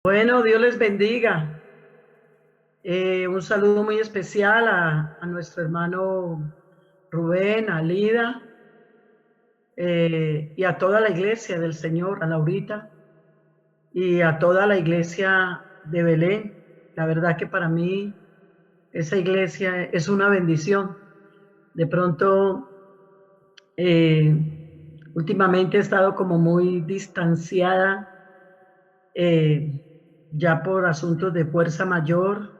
Bueno, Dios les bendiga. Un saludo muy especial a nuestro hermano Rubén, a Lida, y a toda la iglesia del Señor, a Laurita, y a toda la iglesia de Belén. La verdad que para mí esa iglesia es una bendición. De pronto, últimamente he estado como muy distanciada, ya por asuntos de fuerza mayor.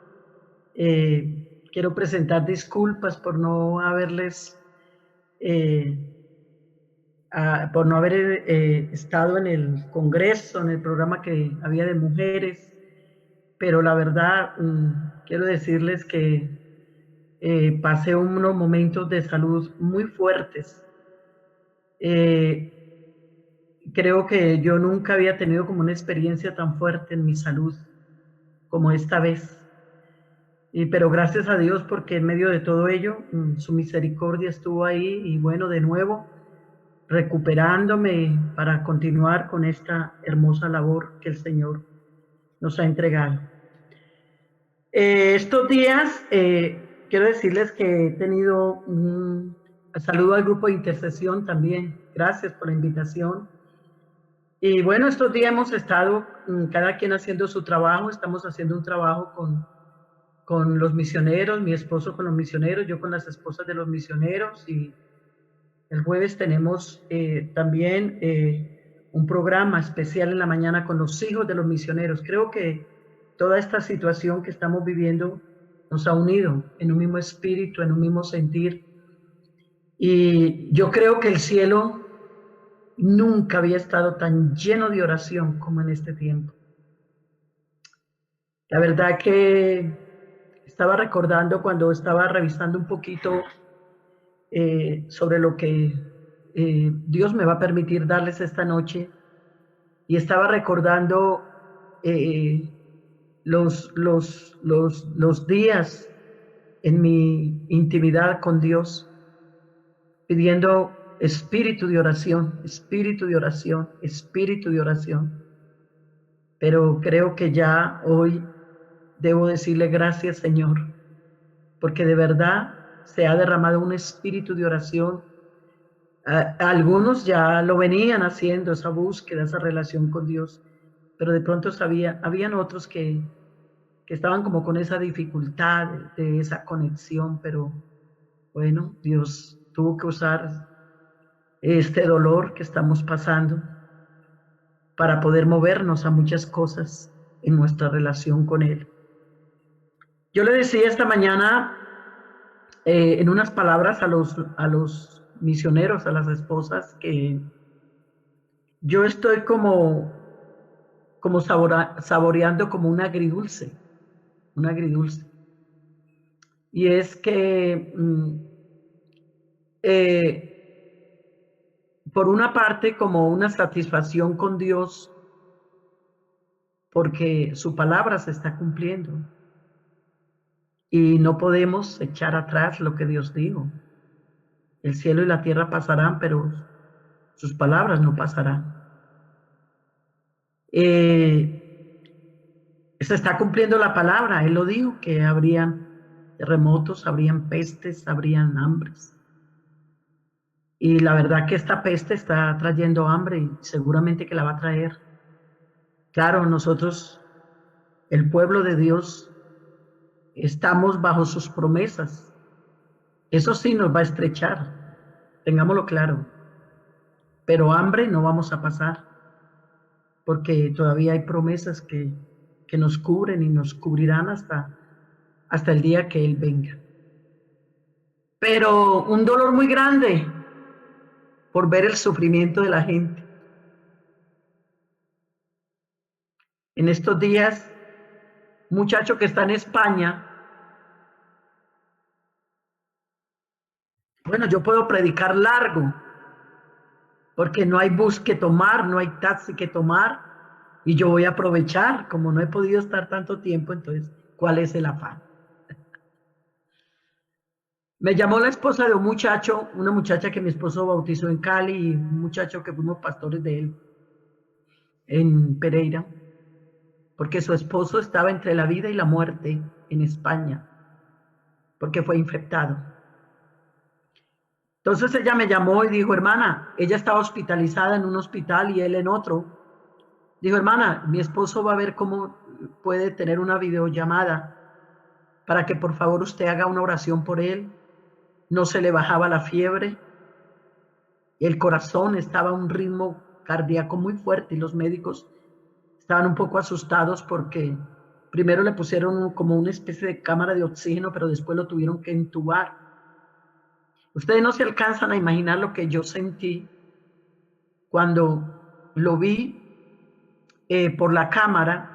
Quiero presentar disculpas por no haberles, por no haber estado en el congreso, en el programa que había de mujeres, pero la verdad, quiero decirles que pasé unos momentos de salud muy fuertes. Creo que yo nunca había tenido como una experiencia tan fuerte en mi salud como esta vez. Pero gracias a Dios porque en medio de todo ello, su misericordia estuvo ahí y bueno, de nuevo, recuperándome para continuar con esta hermosa labor que el Señor nos ha entregado. Estos días, quiero decirles que he tenido un saludo al grupo de intercesión también. Gracias por la invitación. Y bueno, estos días hemos estado cada quien haciendo su trabajo. Estamos haciendo un trabajo con los misioneros, mi esposo con los misioneros, yo con las esposas de los misioneros, y el jueves tenemos también un programa especial en la mañana con los hijos de los misioneros. Creo que toda esta situación que estamos viviendo nos ha unido en un mismo espíritu, en un mismo sentir, y yo creo que el cielo nunca había estado tan lleno de oración como en este tiempo. La verdad que estaba recordando cuando estaba revisando un poquito sobre lo que Dios me va a permitir darles esta noche, y estaba recordando los días en mi intimidad con Dios, pidiendo espíritu de oración, espíritu de oración, espíritu de oración. Pero creo que ya hoy debo decirle gracias, Señor, porque de verdad se ha derramado un espíritu de oración. Algunos ya lo venían haciendo, esa búsqueda, esa relación con Dios, pero de pronto habían otros que estaban como con esa dificultad de esa conexión, pero bueno, Dios tuvo que usar este dolor que estamos pasando para poder movernos a muchas cosas en nuestra relación con Él. Yo le decía esta mañana en unas palabras a los misioneros, a las esposas, que yo estoy como saboreando como un agridulce. Y es que por una parte como una satisfacción con Dios, porque su palabra se está cumpliendo y no podemos echar atrás lo que Dios dijo. El cielo y la tierra pasarán, pero sus palabras no pasarán. Se está cumpliendo la palabra. Él lo dijo, que habrían terremotos, habrían pestes, habrían hambres. Y la verdad que esta peste está trayendo hambre y seguramente que la va a traer. Claro, nosotros, el pueblo de Dios, estamos bajo sus promesas. Eso sí nos va a estrechar, tengámoslo claro. Pero hambre no vamos a pasar, porque todavía hay promesas que nos cubren y nos cubrirán hasta el día que Él venga. Pero un dolor muy grande por ver el sufrimiento de la gente. En estos días, un muchacho que está en España, bueno, yo puedo predicar largo, porque no hay bus que tomar, no hay taxi que tomar, y yo voy a aprovechar, como no he podido estar tanto tiempo, entonces, ¿cuál es el afán? Me llamó la esposa de un muchacho, una muchacha que mi esposo bautizó en Cali, y un muchacho que fuimos pastores de él en Pereira. porque su esposo estaba entre la vida y la muerte en España, porque fue infectado. Entonces ella me llamó y dijo, hermana, ella estaba hospitalizada en un hospital y él en otro. Dijo, hermana, mi esposo va a ver cómo puede tener una videollamada para que por favor usted haga una oración por él. No se le bajaba la fiebre, el corazón estaba a un ritmo cardíaco muy fuerte y los médicos estaban un poco asustados porque primero le pusieron como una especie de cámara de oxígeno, pero después lo tuvieron que entubar. Ustedes no se alcanzan a imaginar lo que yo sentí cuando lo vi por la cámara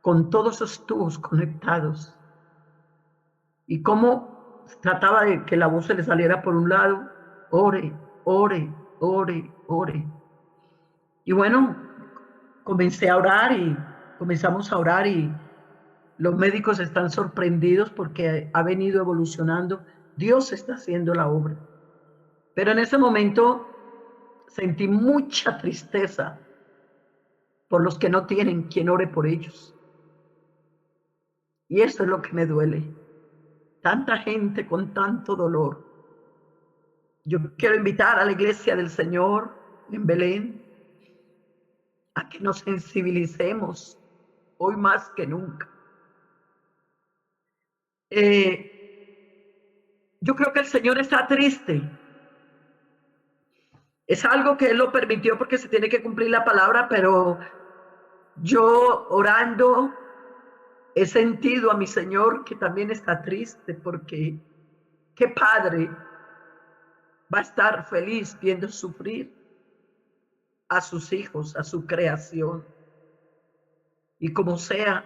con todos esos tubos conectados y cómo trataba de que la voz se le saliera por un lado, ore, ore, ore, ore. Y bueno, comencé a orar y comenzamos a orar y los médicos están sorprendidos porque ha venido evolucionando. Dios está haciendo la obra. Pero en ese momento sentí mucha tristeza por los que no tienen quien ore por ellos. Y eso es lo que me duele. Tanta gente con tanto dolor. Yo quiero invitar a la iglesia del Señor en Belén a que nos sensibilicemos hoy más que nunca. Yo creo que el Señor está triste. Es algo que Él lo permitió porque se tiene que cumplir la palabra, pero yo orando he sentido a mi Señor que también está triste porque qué padre va a estar feliz viendo sufrir a sus hijos, a su creación. Y como sea,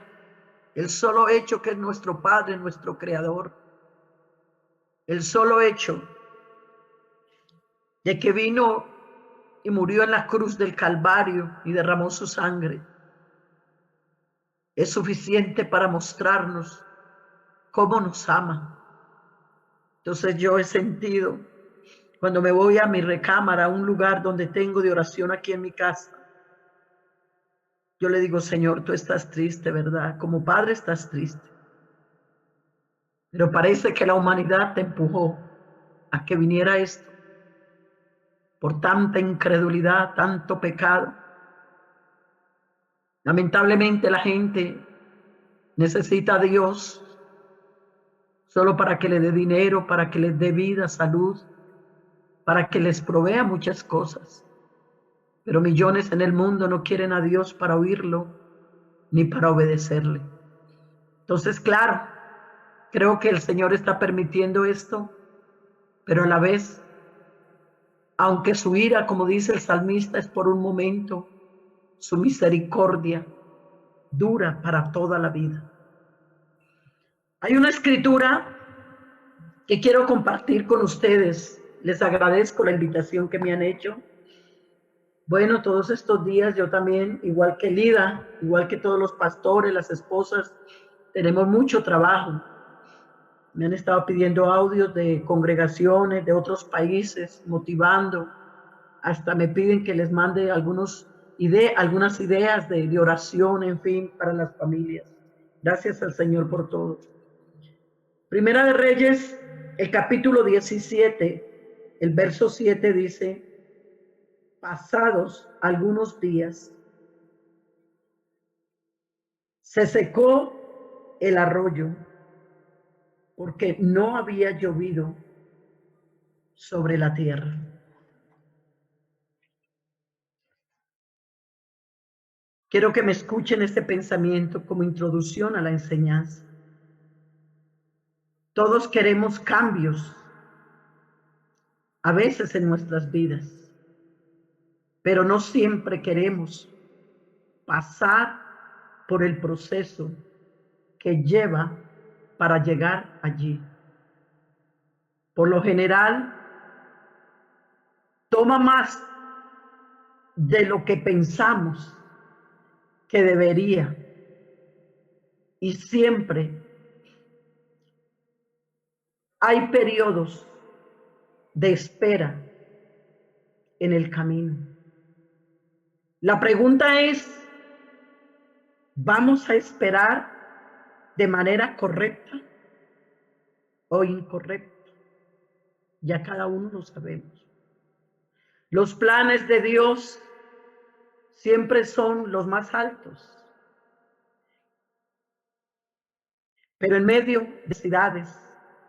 el solo hecho que es nuestro Padre, nuestro Creador, el solo hecho de que vino y murió en la cruz del Calvario y derramó su sangre, es suficiente para mostrarnos cómo nos ama. Entonces yo he sentido, cuando me voy a mi recámara, a un lugar donde tengo de oración aquí en mi casa, yo le digo, Señor, tú estás triste, ¿verdad? Como padre estás triste. Pero parece que la humanidad te empujó a que viniera esto por tanta incredulidad, tanto pecado. Lamentablemente la gente necesita a Dios solo para que le dé dinero, para que les dé vida, salud, para que les provea muchas cosas. Pero millones en el mundo no quieren a Dios para oírlo ni para obedecerle. Entonces, claro, creo que el Señor está permitiendo esto, pero a la vez, aunque su ira, como dice el salmista, es por un momento, su misericordia dura para toda la vida. Hay una escritura que quiero compartir con ustedes. Les agradezco la invitación que me han hecho. Bueno, todos estos días yo también, igual que Lida, igual que todos los pastores, las esposas, tenemos mucho trabajo. Me han estado pidiendo audios de congregaciones de otros países, motivando. Hasta me piden que les mande algunas ideas de oración, en fin, para las familias. Gracias al Señor por todo. Primera de Reyes, el capítulo 17, el verso 7 dice, pasados algunos días, se secó el arroyo porque no había llovido sobre la tierra. Quiero que me escuchen este pensamiento como introducción a la enseñanza. Todos queremos cambios, a veces en nuestras vidas, pero no siempre queremos pasar por el proceso que lleva para llegar allí. Por lo general, toma más de lo que pensamos que debería. Y siempre hay periodos de espera en el camino. La pregunta es, ¿Vamos a esperar de manera correcta o incorrecta? Ya cada uno lo sabemos. Los planes de Dios siempre son los más altos, pero en medio de necesidades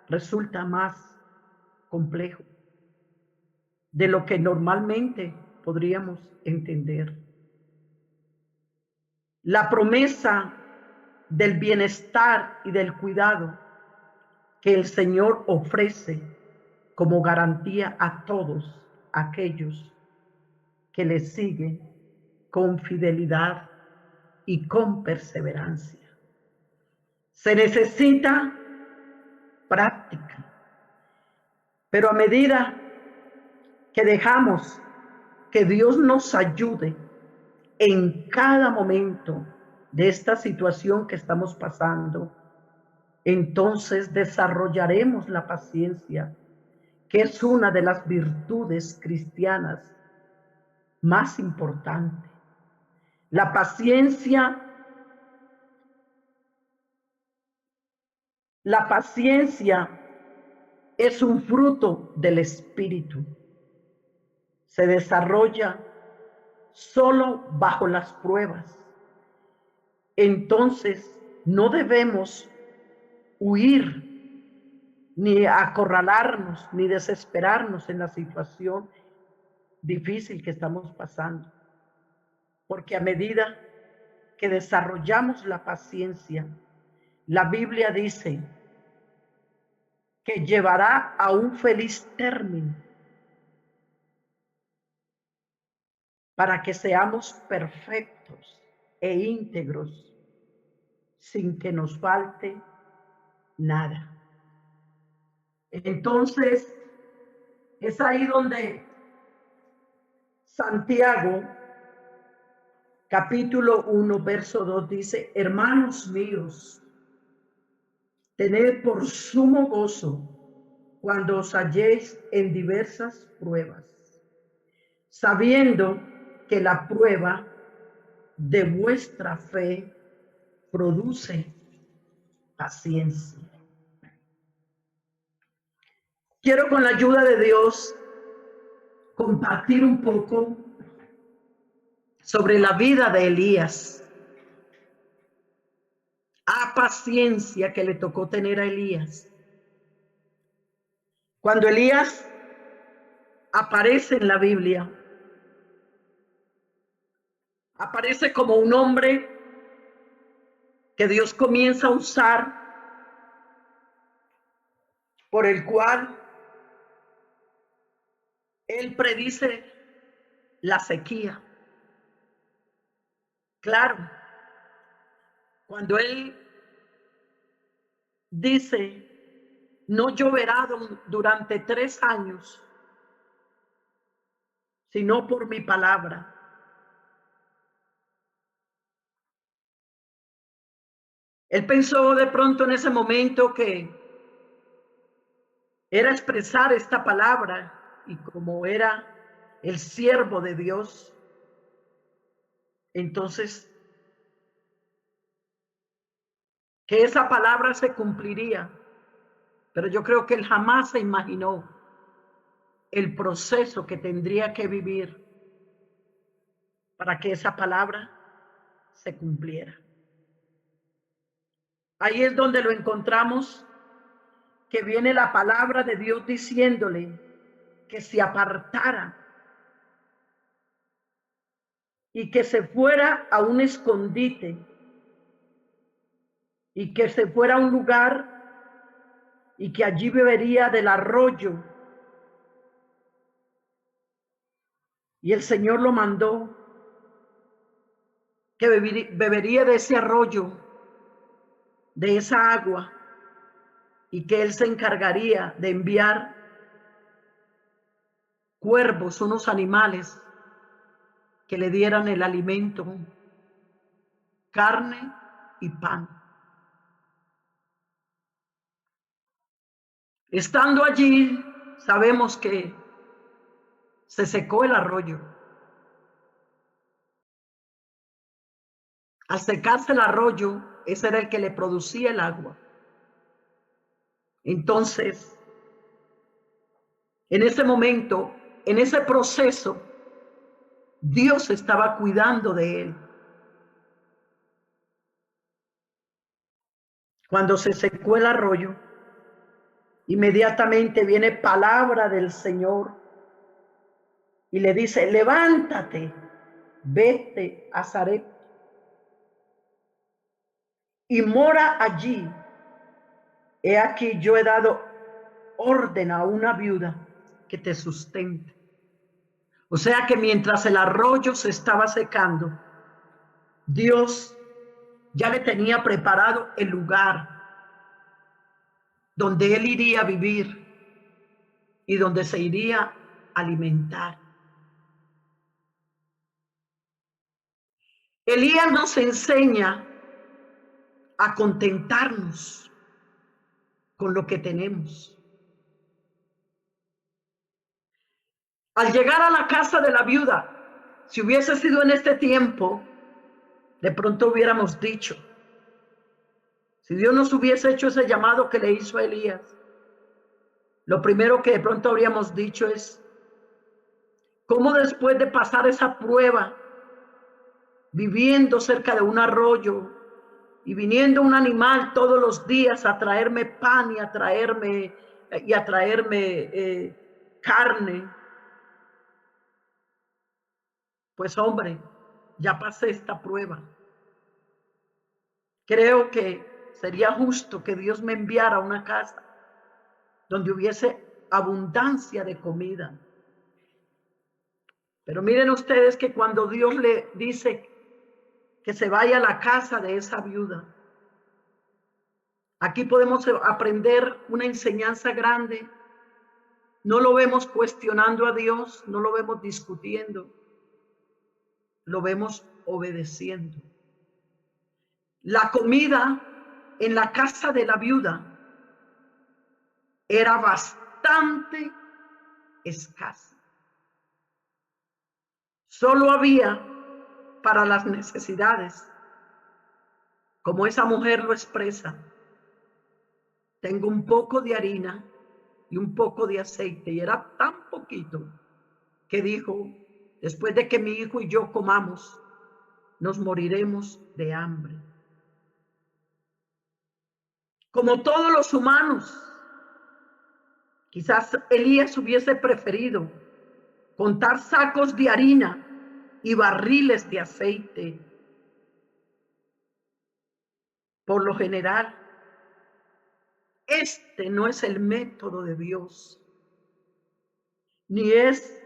resulta más complejo de lo que normalmente podríamos entender. La promesa del bienestar y del cuidado que el Señor ofrece como garantía a todos aquellos que le siguen con fidelidad y con perseverancia. Se necesita práctica, pero a medida que dejamos que Dios nos ayude en cada momento de esta situación que estamos pasando, entonces desarrollaremos la paciencia, que es una de las virtudes cristianas más importantes. La paciencia es un fruto del Espíritu. Se desarrolla solo bajo las pruebas. Entonces, no debemos huir, ni acorralarnos, ni desesperarnos en la situación difícil que estamos pasando. Porque a medida que desarrollamos la paciencia, la Biblia dice que llevará a un feliz término para que seamos perfectos e íntegros sin que nos falte nada. Entonces, es ahí donde Santiago, capítulo 1, verso 2 dice: hermanos míos, tened por sumo gozo cuando os halléis en diversas pruebas, sabiendo que la prueba de vuestra fe produce paciencia. Quiero, con la ayuda de Dios, compartir un poco sobre la vida de Elías. Paciencia que le tocó tener a Elías. Cuando Elías aparece en la Biblia, aparece como un hombre que Dios comienza a usar, por el cual él predice la sequía. Claro, cuando él dice: no lloverá durante 3 años, sino por mi palabra. Él pensó de pronto en ese momento que era expresar esta palabra, y como era el siervo de Dios, entonces que esa palabra se cumpliría. Pero yo creo que él jamás se imaginó el proceso que tendría que vivir para que esa palabra se cumpliera. Ahí es donde lo encontramos, que viene la palabra de Dios diciéndole que se apartara y que se fuera a un escondite y que se fuera a un lugar y que allí bebería del arroyo. Y el Señor lo mandó que bebería de ese arroyo, de esa agua, y que él se encargaría de enviar cuervos, unos animales que le dieran el alimento, carne y pan. Estando allí, sabemos que se secó el arroyo. Al secarse el arroyo, ese era el que le producía el agua. Entonces, en ese momento, en ese proceso, Dios estaba cuidando de él. Cuando se secó el arroyo, inmediatamente viene palabra del Señor y le dice: levántate, vete a Zaret y mora allí. He aquí, yo he dado orden a una viuda que te sustente. O sea que mientras el arroyo se estaba secando, Dios ya le tenía preparado el lugar donde él iría a vivir y donde se iría a alimentar. Elías nos enseña a contentarnos con lo que tenemos. Al llegar a la casa de la viuda, si hubiese sido en este tiempo, de pronto hubiéramos dicho, si Dios nos hubiese hecho ese llamado que le hizo a Elías, lo primero que de pronto habríamos dicho es: ¿cómo después de pasar esa prueba, viviendo cerca de un arroyo y viniendo un animal todos los días a traerme pan y a traerme carne, pues hombre, ya pasé esta prueba? Creo que sería justo que Dios me enviara a una casa donde hubiese abundancia de comida. Pero miren ustedes que cuando Dios le dice que se vaya a la casa de esa viuda, aquí podemos aprender una enseñanza grande. No lo vemos cuestionando a Dios, no lo vemos discutiendo, lo vemos obedeciendo. La comida en la casa de la viuda era bastante escasa. Solo había para las necesidades, como esa mujer lo expresa: tengo un poco de harina y un poco de aceite. Y era tan poquito que dijo: después de que mi hijo y yo comamos, nos moriremos de hambre. Como todos los humanos, quizás Elías hubiese preferido contar sacos de harina y barriles de aceite. Por lo general, este no es el método de Dios, ni es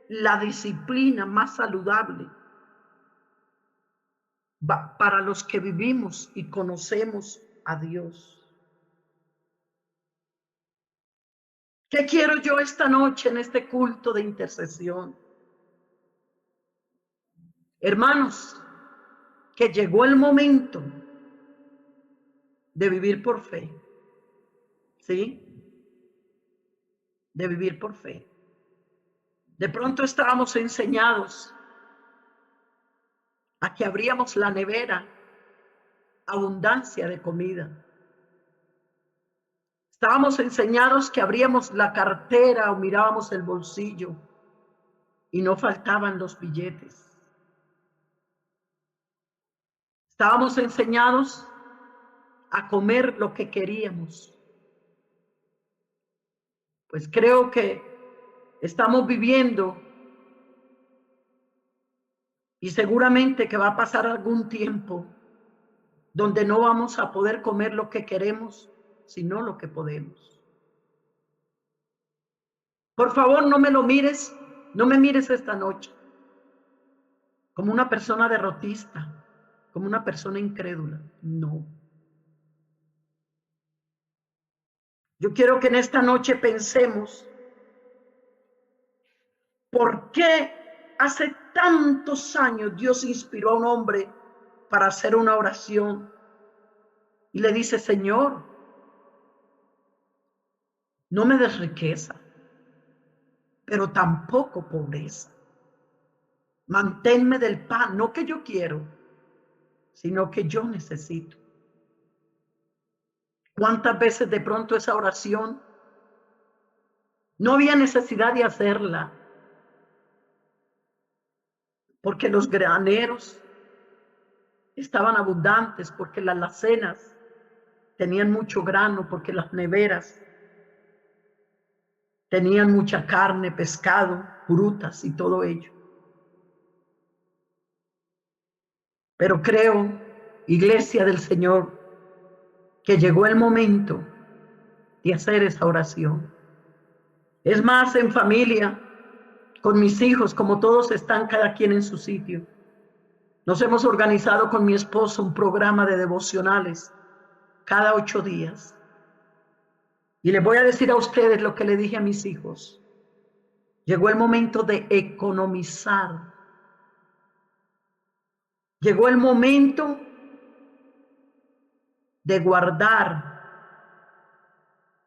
la disciplina más saludable para los que vivimos y conocemos a Dios. ¿Qué quiero yo esta noche en este culto de intercesión? Hermanos, que llegó el momento de vivir por fe, ¿sí? De vivir por fe. De pronto estábamos enseñados a que abríamos la nevera, abundancia de comida. Estábamos enseñados que abríamos la cartera o mirábamos el bolsillo y no faltaban los billetes. Estábamos enseñados a comer lo que queríamos. Pues creo que estamos viviendo, y seguramente que va a pasar algún tiempo, donde no vamos a poder comer lo que queremos, sino lo que podemos. Por favor, no me mires esta noche como una persona derrotista, como una persona incrédula. No. Yo quiero que en esta noche pensemos por qué hace tantos años Dios inspiró a un hombre para hacer una oración y le dice: Señor, no me des riqueza, pero tampoco pobreza. Manténme del pan, no que yo quiero, sino que yo necesito. ¿Cuántas veces de pronto esa oración no había necesidad de hacerla? Porque los graneros estaban abundantes, porque las alacenas tenían mucho grano, porque las neveras tenían mucha carne, pescado, frutas y todo ello. Pero creo, Iglesia del Señor, que llegó el momento de hacer esa oración. Es más, en familia, con mis hijos, como todos están cada quien en su sitio, nos hemos organizado con mi esposo un programa de devocionales cada 8 días. Y les voy a decir a ustedes lo que le dije a mis hijos. Llegó el momento de economizar. Llegó el momento de guardar.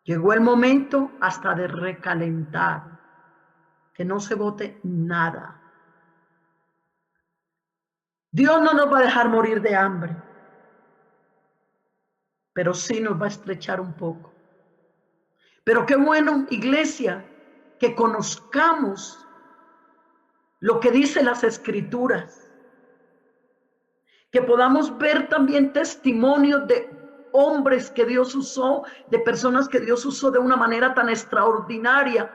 Llegó el momento hasta de recalentar. Que no se bote nada. Dios no nos va a dejar morir de hambre, pero sí nos va a estrechar un poco. Pero qué bueno, iglesia, que conozcamos lo que dicen las Escrituras, que podamos ver también testimonios de hombres que Dios usó, de personas que Dios usó de una manera tan extraordinaria,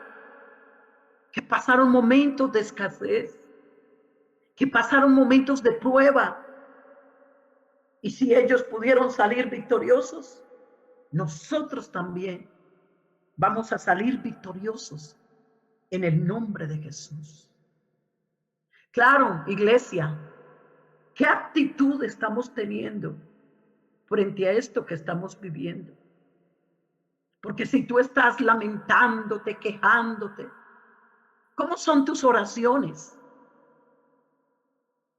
que pasaron momentos de escasez, que pasaron momentos de prueba. Y si ellos pudieron salir victoriosos, nosotros también vamos a salir victoriosos en el nombre de Jesús. Claro, iglesia, ¿qué actitud estamos teniendo frente a esto que estamos viviendo? Porque si tú estás lamentándote, quejándote, ¿cómo son tus oraciones?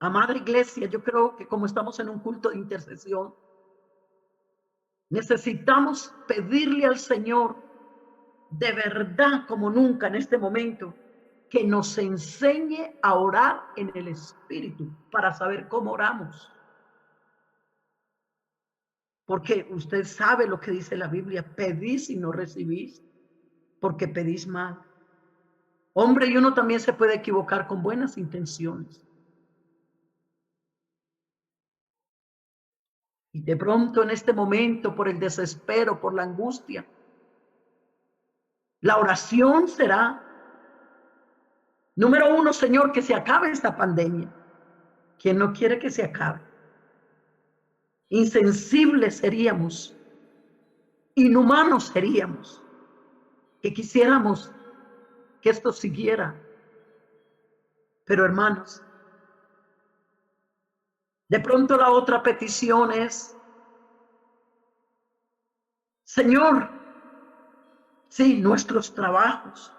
Amada iglesia, yo creo que como estamos en un culto de intercesión, necesitamos pedirle al Señor de verdad como nunca en este momento que nos enseñe a orar en el Espíritu para saber cómo oramos. Porque usted sabe lo que dice la Biblia, pedís y no recibís, porque pedís mal. Hombre, y uno también se puede equivocar con buenas intenciones. Y de pronto en este momento, por el desespero, por la angustia, la oración será, número 1, Señor, que se acabe esta pandemia. ¿Quién no quiere que se acabe? Insensibles seríamos, inhumanos seríamos, que quisiéramos que esto siguiera. Pero hermanos, de pronto la otra petición es, Señor, sí, nuestros trabajos.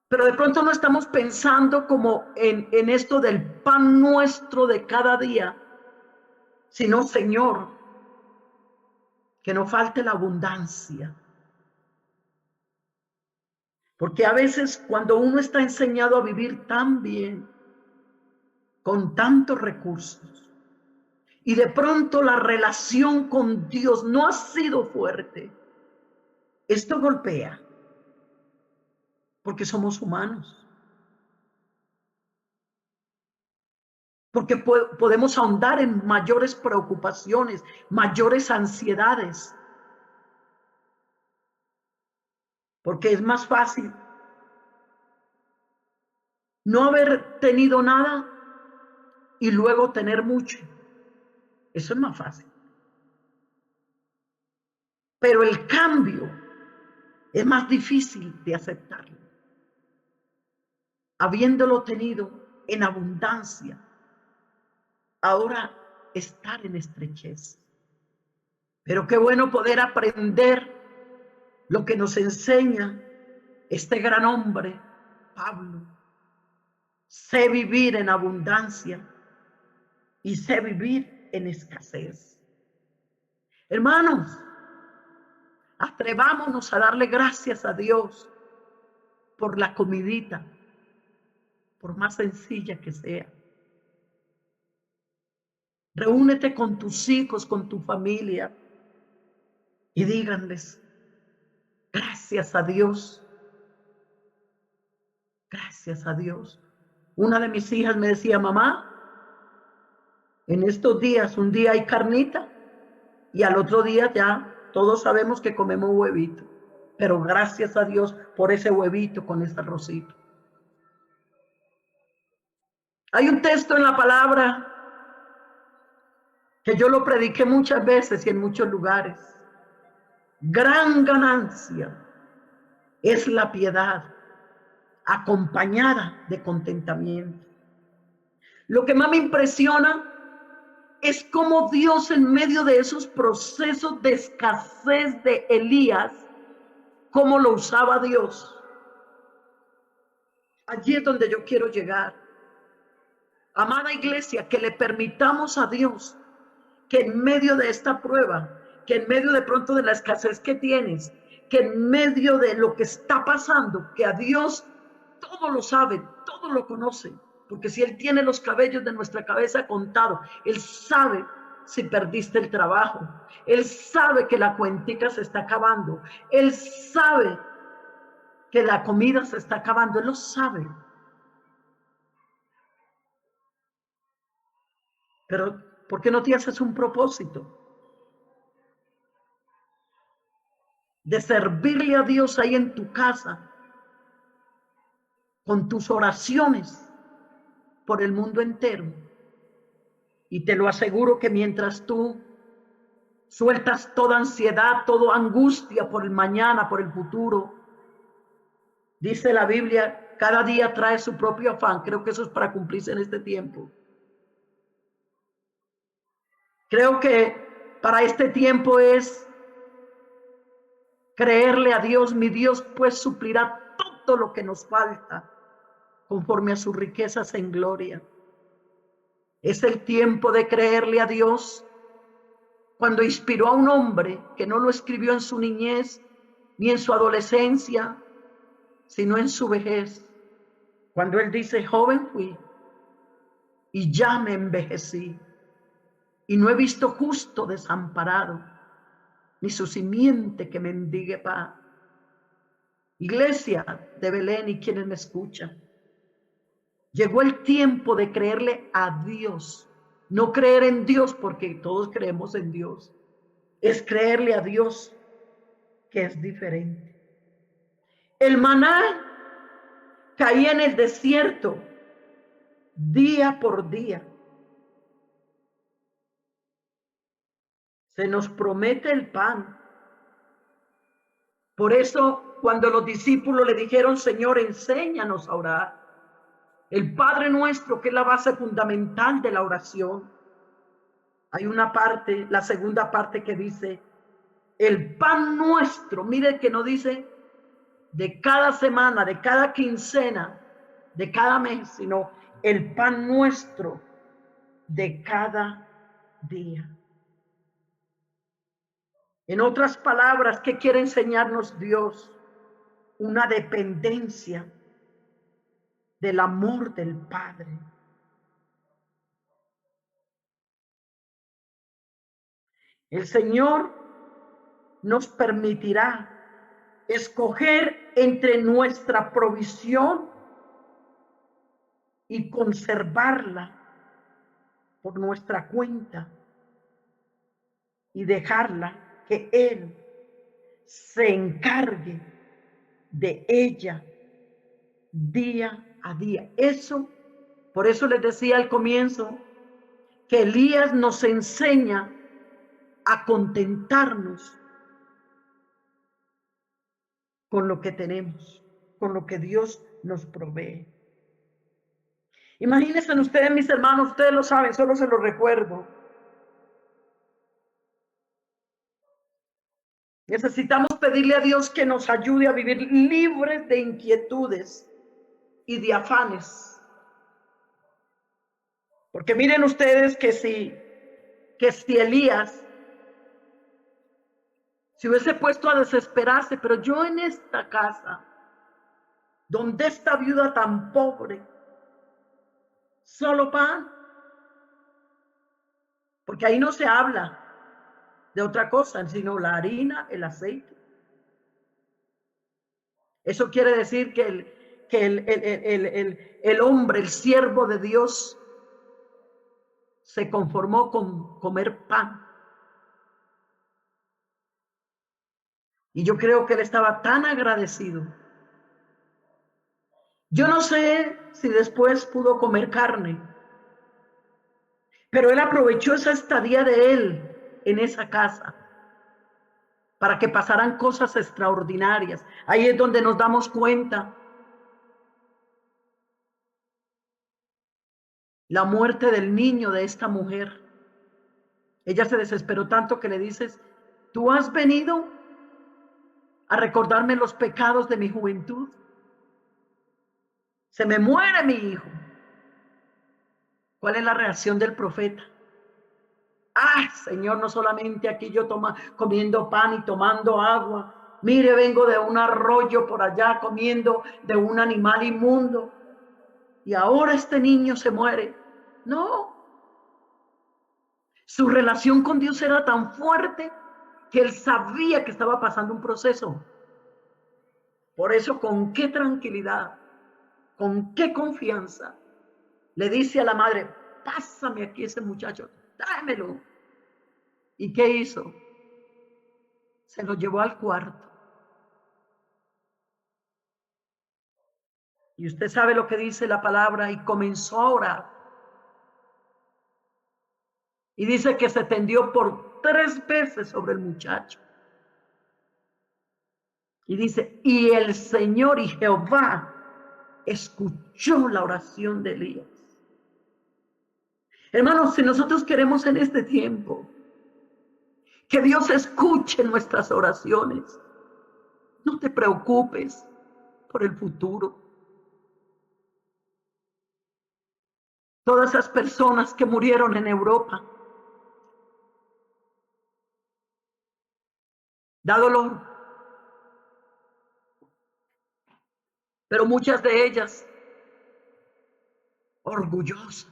Pero de pronto no estamos pensando como en esto del pan nuestro de cada día, sino, Señor, que no falte la abundancia. Porque a veces cuando uno está enseñado a vivir tan bien, con tantos recursos, y de pronto la relación con Dios no ha sido fuerte, esto golpea, porque somos humanos. Porque podemos ahondar en mayores preocupaciones, mayores ansiedades. Porque es más fácil no haber tenido nada y luego tener mucho. Eso es más fácil. Pero el cambio es más difícil de aceptarlo. Habiéndolo tenido en abundancia, ahora estar en estrechez. Pero qué bueno poder aprender lo que nos enseña este gran hombre, Pablo. Sé vivir en abundancia y sé vivir en escasez. Hermanos, atrevámonos a darle gracias a Dios por la comidita, por más sencilla que sea. Reúnete con tus hijos, con tu familia y díganles, gracias a Dios, gracias a Dios. Una de mis hijas me decía, mamá, en estos días, un día hay carnita y al otro día ya todos sabemos que comemos huevito. Pero gracias a Dios por ese huevito con ese arrocito. Hay un texto en la palabra que yo lo prediqué muchas veces y en muchos lugares. Gran ganancia es la piedad acompañada de contentamiento. Lo que más me impresiona es cómo Dios en medio de esos procesos de escasez de Elías, cómo lo usaba Dios. Allí es donde yo quiero llegar. Amada iglesia, que le permitamos a Dios que en medio de esta prueba, que en medio de pronto de la escasez que tienes, que en medio de lo que está pasando, que a Dios todo lo sabe, todo lo conoce, porque si Él tiene los cabellos de nuestra cabeza contados, Él sabe si perdiste el trabajo, Él sabe que la cuentica se está acabando, Él sabe que la comida se está acabando, Él lo sabe. Pero, ¿por qué no te haces un propósito de servirle a Dios ahí en tu casa, con tus oraciones por el mundo entero? Y te lo aseguro que mientras tú sueltas toda ansiedad, toda angustia por el mañana, por el futuro, dice la Biblia, cada día trae su propio afán. Creo que eso es para cumplirse en este tiempo. Creo que para este tiempo es creerle a Dios, mi Dios pues suplirá todo lo que nos falta conforme a sus riquezas en gloria. Es el tiempo de creerle a Dios. Cuando inspiró a un hombre que no lo escribió en su niñez ni en su adolescencia, sino en su vejez. Cuando él dice, joven fui y ya me envejecí y no he visto justo desamparado, ni su simiente que mendigue pan. Iglesia de Belén y quienes me escuchan, llegó el tiempo de creerle a Dios. No creer en Dios porque todos creemos en Dios. Es creerle a Dios, que es diferente. El maná caía en el desierto día por día. Se nos promete el pan. Por eso, cuando los discípulos le dijeron, Señor, enséñanos a orar, el Padre Nuestro, que es la base fundamental de la oración, hay una parte, la segunda parte que dice, el pan nuestro, mire que no dice de cada semana, de cada quincena, de cada mes, sino el pan nuestro de cada día. En otras palabras, ¿qué quiere enseñarnos Dios? Una dependencia del amor del Padre. El Señor nos permitirá escoger entre nuestra provisión y conservarla por nuestra cuenta y dejarla que Él se encargue de ella día a día. Eso, por eso les decía al comienzo, que Elías nos enseña a contentarnos con lo que tenemos, con lo que Dios nos provee. Imagínense ustedes, mis hermanos, ustedes lo saben, solo se lo recuerdo. Necesitamos pedirle a Dios que nos ayude a vivir libres de inquietudes y de afanes. Porque miren ustedes que si Elías se hubiese puesto a desesperarse, pero yo en esta casa, donde esta viuda tan pobre, solo pan, porque ahí no se habla de otra cosa, sino la harina, el aceite. Eso quiere decir que el hombre, el siervo de Dios, se conformó con comer pan. Y yo creo que él estaba tan agradecido. Yo no sé si después pudo comer carne, pero él aprovechó esa estadía de él en esa casa para que pasaran cosas extraordinarias. Ahí es donde nos damos cuenta la muerte del niño de esta mujer. Ella se desesperó tanto que le dices, tú has venido a recordarme los pecados de mi juventud. Se me muere mi hijo. ¿Cuál es la reacción del profeta? Ah, Señor, no solamente aquí yo comiendo pan y tomando agua. Mire, vengo de un arroyo por allá comiendo de un animal inmundo. Y ahora este niño se muere. No. Su relación con Dios era tan fuerte que él sabía que estaba pasando un proceso. Por eso, con qué tranquilidad, con qué confianza, le dice a la madre, pásame aquí ese muchacho, tráemelo. ¿Y qué hizo? Se lo llevó al cuarto. Y usted sabe lo que dice la palabra, y comenzó a orar. Y dice que se tendió por 3 veces sobre el muchacho. Y dice, y el Señor y Jehová escuchó la oración de Elías. Hermanos, si nosotros queremos en este tiempo que Dios escuche nuestras oraciones, no te preocupes por el futuro. Todas esas personas que murieron en Europa, da dolor, pero muchas de ellas orgullosas.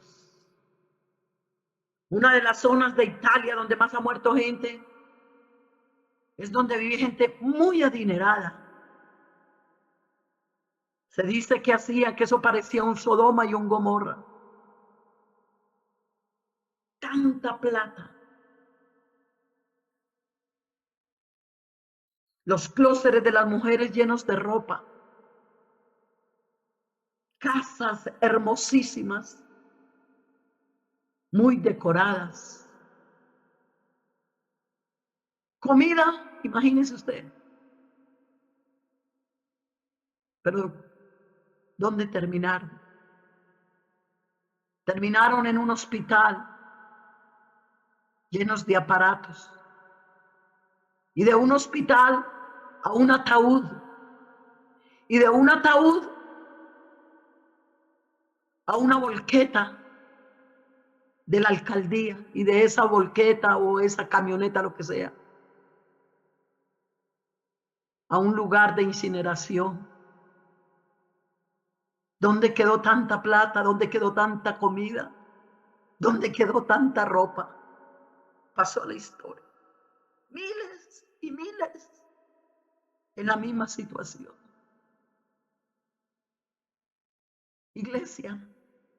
Una de las zonas de Italia donde más ha muerto gente es donde vive gente muy adinerada. Se dice que hacía que eso parecía un Sodoma y un Gomorra. Tanta plata. Los clósetes de las mujeres llenos de ropa. Casas hermosísimas, muy decoradas. Comida, imagínese usted. Pero, ¿dónde terminaron? Terminaron en un hospital llenos de aparatos. Y de un hospital a un ataúd. Y de un ataúd a una volqueta de la alcaldía. Y de esa volqueta o esa camioneta, lo que sea, a un lugar de incineración. ¿Dónde quedó tanta plata? ¿Dónde quedó tanta comida? ¿Dónde quedó tanta ropa? Pasó la historia. Miles y miles en la misma situación. Iglesia,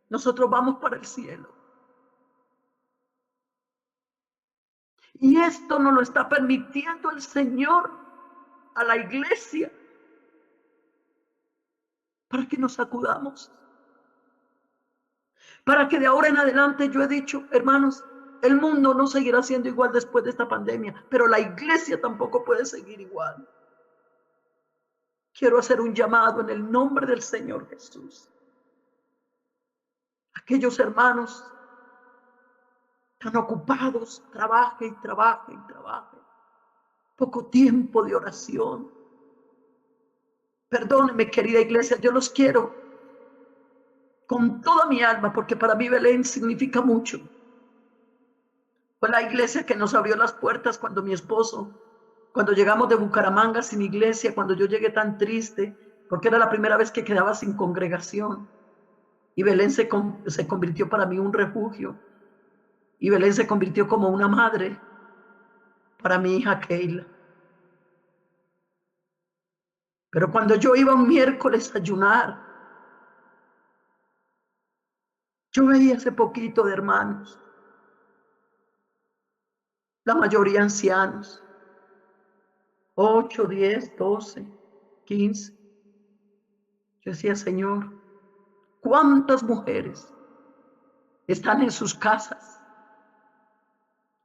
nosotros vamos para el cielo. Y esto nos lo está permitiendo el Señor a la iglesia para que nos sacudamos. Para que de ahora en adelante, yo he dicho, hermanos, el mundo no seguirá siendo igual después de esta pandemia, pero la iglesia tampoco puede seguir igual. Quiero hacer un llamado en el nombre del Señor Jesús. Aquellos hermanos tan ocupados, trabaje y trabaje y trabaje. Poco tiempo de oración. Perdónenme, querida iglesia, yo los quiero con toda mi alma, porque para mí Belén significa mucho. Fue la iglesia que nos abrió las puertas cuando mi esposo, cuando llegamos de Bucaramanga sin iglesia, cuando yo llegué tan triste, porque era la primera vez que quedaba sin congregación. Y Belén se convirtió para mí un refugio. Y Belén se convirtió como una madre para mi hija Keila. Pero cuando yo iba un miércoles a ayunar, yo veía ese poquito de hermanos, la mayoría ancianos, 8, 10, 12, 15. Yo decía, Señor, ¿cuántas mujeres están en sus casas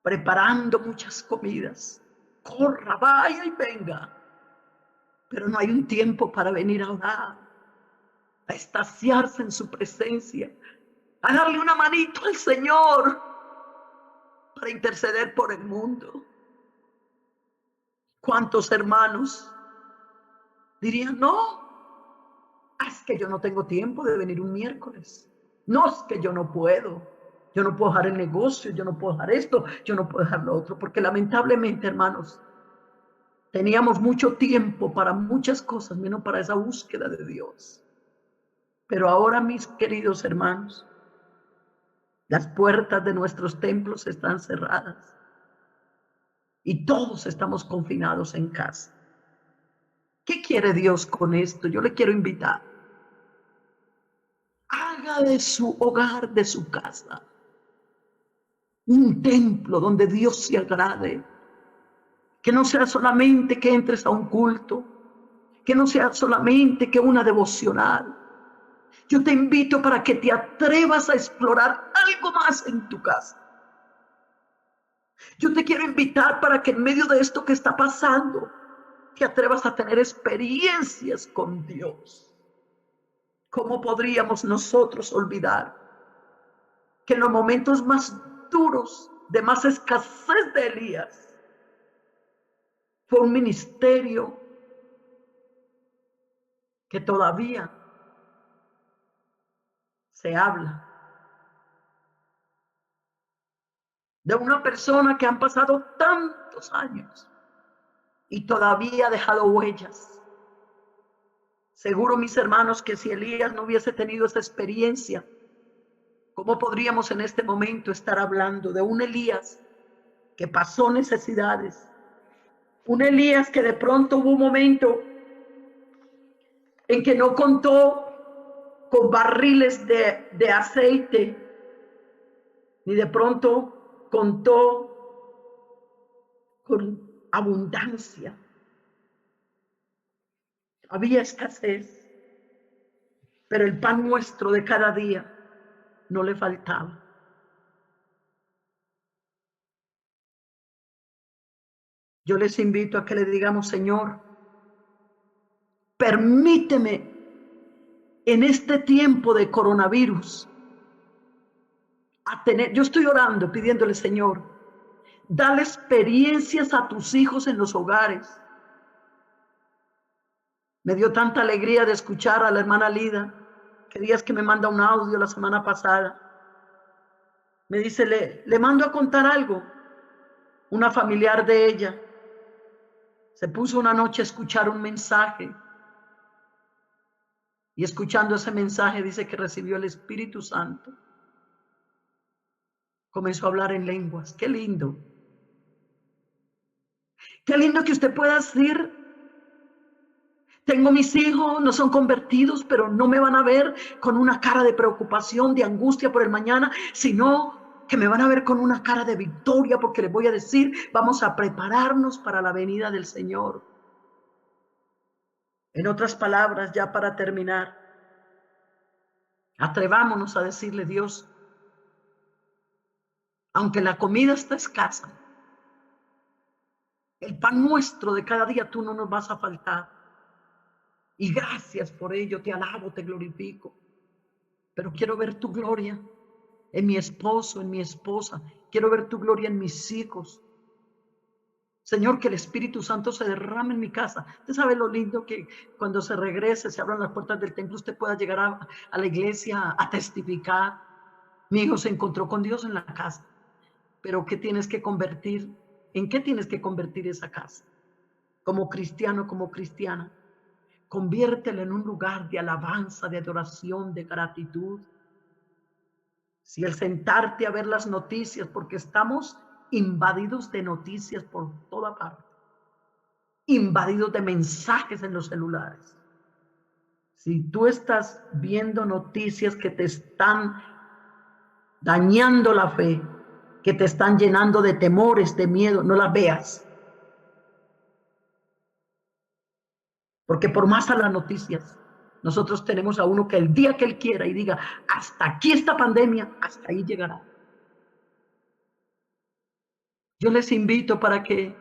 preparando muchas comidas? Corra, vaya y venga. Pero no hay un tiempo para venir a orar, a extasiarse en su presencia, a darle una manito al Señor para interceder por el mundo. ¿Cuántos hermanos dirían, no, es que yo no tengo tiempo de venir un miércoles? No, es que yo no puedo. Yo no puedo dejar el negocio, yo no puedo dejar esto, yo no puedo dejar lo otro, porque lamentablemente, hermanos, teníamos mucho tiempo para muchas cosas, menos para esa búsqueda de Dios. Pero ahora, mis queridos hermanos, las puertas de nuestros templos están cerradas y todos estamos confinados en casa. ¿Qué quiere Dios con esto? Yo le quiero invitar. Haga de su hogar, de su casa, un templo donde Dios se agrade. Que no sea solamente que entres a un culto, que no sea solamente que una devocional. Yo te invito para que te atrevas a explorar algo más en tu casa. Yo te quiero invitar para que en medio de esto que está pasando, te atrevas a tener experiencias con Dios. ¿Cómo podríamos nosotros olvidar que en los momentos más duros, de más escasez de Elías, fue un ministerio que todavía se habla de una persona que han pasado tantos años y todavía ha dejado huellas? Seguro, mis hermanos, que si Elías no hubiese tenido esa experiencia, ¿cómo podríamos en este momento estar hablando de un Elías que pasó necesidades? Un Elías que de pronto hubo un momento en que no contó con barriles de aceite, ni de pronto contó con abundancia. Había escasez, pero el pan nuestro de cada día no le faltaba. Yo les invito a que le digamos, Señor, permíteme en este tiempo de coronavirus a tener, yo estoy orando, pidiéndole, Señor, dale experiencias a tus hijos en los hogares. Me dio tanta alegría de escuchar a la hermana Lida, que días que me manda un audio la semana pasada. Me dice, le mando a contar algo. Una familiar de ella se puso una noche a escuchar un mensaje y escuchando ese mensaje dice que recibió el Espíritu Santo. Comenzó a hablar en lenguas. Qué lindo. Qué lindo que usted pueda decir, tengo mis hijos, no son convertidos, pero no me van a ver con una cara de preocupación, de angustia por el mañana, sino que me van a ver con una cara de victoria, porque les voy a decir, vamos a prepararnos para la venida del Señor. En otras palabras, ya para terminar, atrevámonos a decirle, Dios, aunque la comida está escasa, el pan nuestro de cada día tú no nos vas a faltar. Y gracias por ello, te alabo, te glorifico. Pero quiero ver tu gloria en mi esposo, en mi esposa. Quiero ver tu gloria en mis hijos. Señor, que el Espíritu Santo se derrame en mi casa. Usted sabe lo lindo que cuando se regrese, se abran las puertas del templo, usted pueda llegar a la iglesia a testificar. Mi hijo se encontró con Dios en la casa. Pero ¿qué tienes que convertir? ¿En qué tienes que convertir esa casa? Como cristiano, como cristiana. Conviértela en un lugar de alabanza, de adoración, de gratitud. si el sentarte a ver las noticias, porque estamos invadidos de noticias por toda parte, invadidos de mensajes en los celulares. Si tú estás viendo noticias que te están dañando la fe, que te están llenando de temores, de miedo, no las veas. Porque por más a las noticias, nosotros tenemos a uno que el día que él quiera y diga, hasta aquí esta pandemia, hasta ahí llegará. Yo les invito para que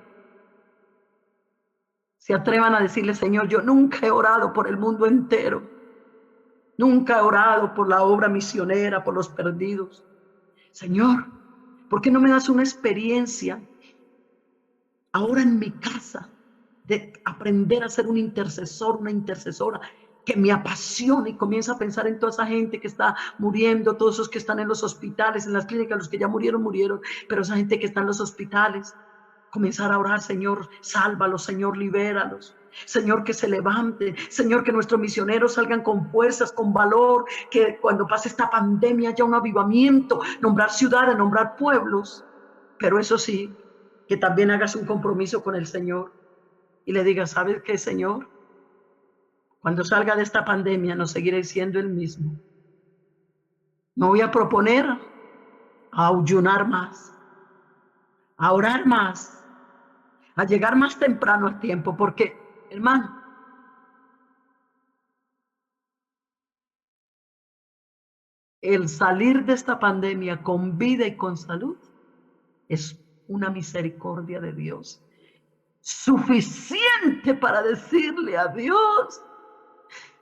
se atrevan a decirle, Señor, yo nunca he orado por el mundo entero. Nunca he orado por la obra misionera, por los perdidos. Señor, ¿por qué no me das una experiencia ahora en mi casa de aprender a ser un intercesor, una intercesora que me apasione y comienza a pensar en toda esa gente que está muriendo, todos esos que están en los hospitales, en las clínicas, los que ya murieron, pero esa gente que está en los hospitales, comenzar a orar, Señor, sálvalos, Señor, libéralos. Señor, que se levante, Señor, que nuestros misioneros salgan con fuerzas, con valor, que cuando pase esta pandemia haya un avivamiento, nombrar ciudades, nombrar pueblos, pero eso sí, que también hagas un compromiso con el Señor y le digas, ¿sabes qué, Señor? Cuando salga de esta pandemia no seguiré siendo el mismo. Me voy a proponer a ayunar más, a orar más, a llegar más temprano a tiempo, porque, hermano, el salir de esta pandemia con vida y con salud es una misericordia de Dios, suficiente para decirle a Dios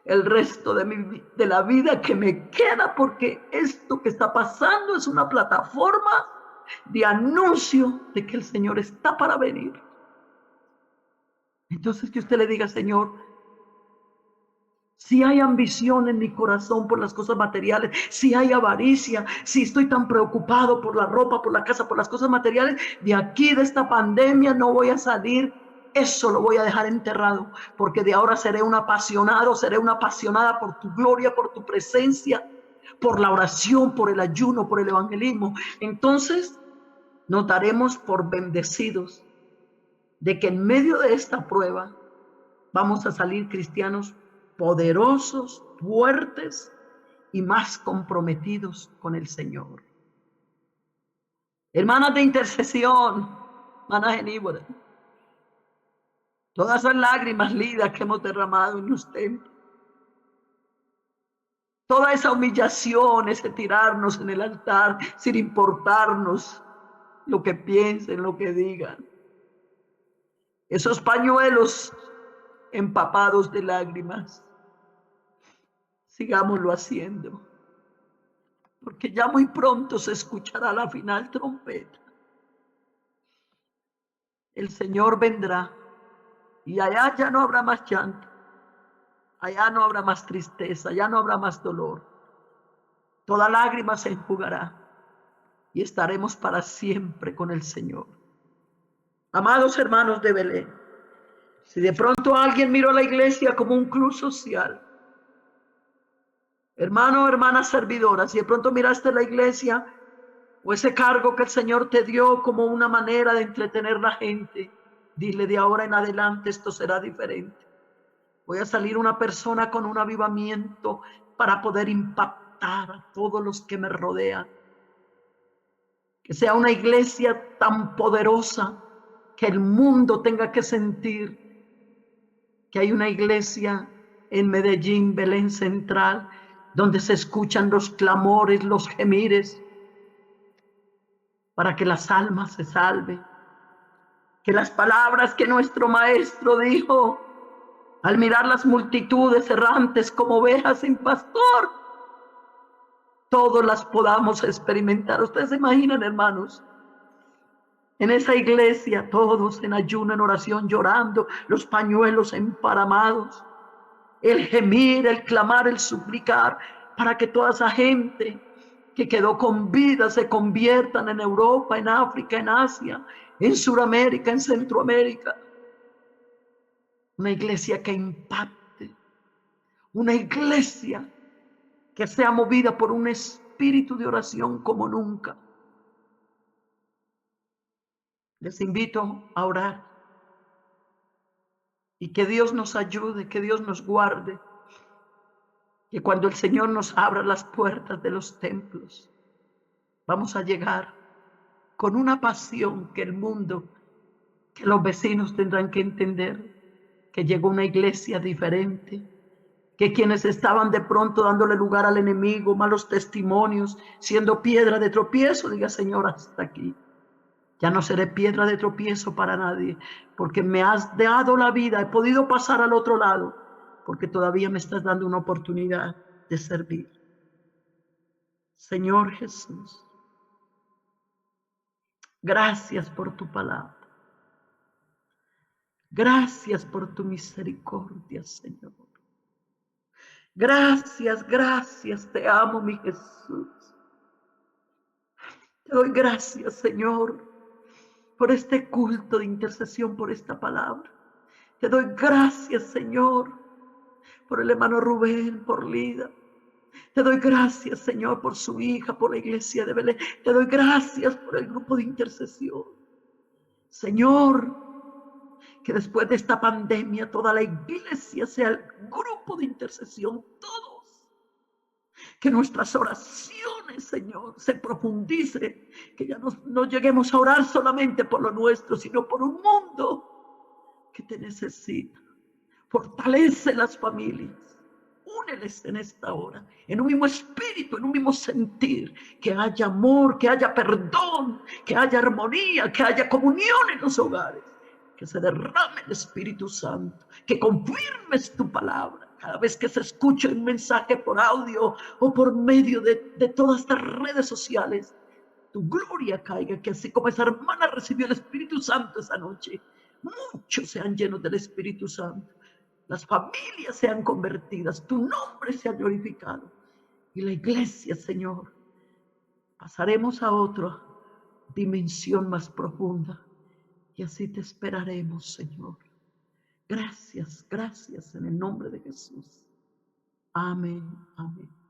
el resto de la vida que me queda, porque esto que está pasando es una plataforma de anuncio de que el Señor está para venir. Entonces que usted le diga, Señor, si hay ambición en mi corazón por las cosas materiales, si hay avaricia, si estoy tan preocupado por la ropa, por la casa, por las cosas materiales, de aquí, de esta pandemia, no voy a salir. Eso lo voy a dejar enterrado, porque de ahora seré un apasionado, seré una apasionada por tu gloria, por tu presencia, por la oración, por el ayuno, por el evangelismo. Entonces nos daremos por bendecidos de que en medio de esta prueba vamos a salir cristianos poderosos, fuertes y más comprometidos con el Señor. Hermanas de intercesión, hermanas genívoras, todas esas lágrimas lidas que hemos derramado en los templos, toda esa humillación, ese tirarnos en el altar sin importarnos lo que piensen, lo que digan, esos pañuelos empapados de lágrimas, sigámoslo haciendo, porque ya muy pronto se escuchará la final trompeta. El Señor vendrá y allá ya no habrá más llanto, allá no habrá más tristeza, allá no habrá más dolor. Toda lágrima se enjugará y estaremos para siempre con el Señor. Amados hermanos de Belén, si de pronto alguien miró a la iglesia como un club social, hermano o hermana servidora, si de pronto miraste la iglesia o ese cargo que el Señor te dio como una manera de entretener a la gente, dile, de ahora en adelante esto será diferente. Voy a salir una persona con un avivamiento para poder impactar a todos los que me rodean. Que sea una iglesia tan poderosa que el mundo tenga que sentir que hay una iglesia en Medellín, Belén Central, donde se escuchan los clamores, los gemires, para que las almas se salven. Que las palabras que nuestro maestro dijo al mirar las multitudes errantes como ovejas sin pastor, todos las podamos experimentar. Ustedes se imaginan, hermanos, en esa iglesia, todos en ayuno, en oración, llorando, los pañuelos emparamados, el gemir, el clamar, el suplicar, para que toda esa gente que quedó con vida se conviertan en Europa, en África, en Asia, en Sudamérica, en Centroamérica. Una iglesia que impacte, una iglesia que sea movida por un espíritu espíritu de oración como nunca. Les invito a orar y que Dios nos ayude, que Dios nos guarde, que cuando el Señor nos abra las puertas de los templos, vamos a llegar con una pasión que el mundo, que los vecinos tendrán que entender, que llegó una iglesia diferente, que quienes estaban de pronto dándole lugar al enemigo, malos testimonios, siendo piedra de tropiezo, diga: Señor, hasta aquí. Ya no seré piedra de tropiezo para nadie, porque me has dado la vida, he podido pasar al otro lado, porque todavía me estás dando una oportunidad de servir. Señor Jesús, gracias por tu palabra. Gracias por tu misericordia, Señor. Gracias, gracias, te amo, mi Jesús. Te doy gracias, Señor, por este culto de intercesión, por esta palabra. Te doy gracias, Señor, por el hermano Rubén, por Lida. Te doy gracias, Señor, por su hija, por la iglesia de Belén. Te doy gracias por el grupo de intercesión. Señor, que después de esta pandemia toda la iglesia sea el grupo de intercesión, todos. Que nuestras oraciones, Señor, se profundice, que ya no lleguemos a orar solamente por lo nuestro, sino por un mundo que te necesita. Fortalece las familias, úneles en esta hora, en un mismo espíritu, en un mismo sentir, que haya amor, que haya perdón, que haya armonía, que haya comunión en los hogares, que se derrame el Espíritu Santo, que confirmes tu palabra. Cada vez que se escuche un mensaje por audio o por medio de todas estas redes sociales, tu gloria caiga, que así como esa hermana recibió el Espíritu Santo esa noche, muchos sean llenos del Espíritu Santo. Las familias sean convertidas, tu nombre sea glorificado. Y la iglesia, Señor, pasaremos a otra dimensión más profunda. Y así te esperaremos, Señor. Gracias, gracias en el nombre de Jesús. Amén, amén.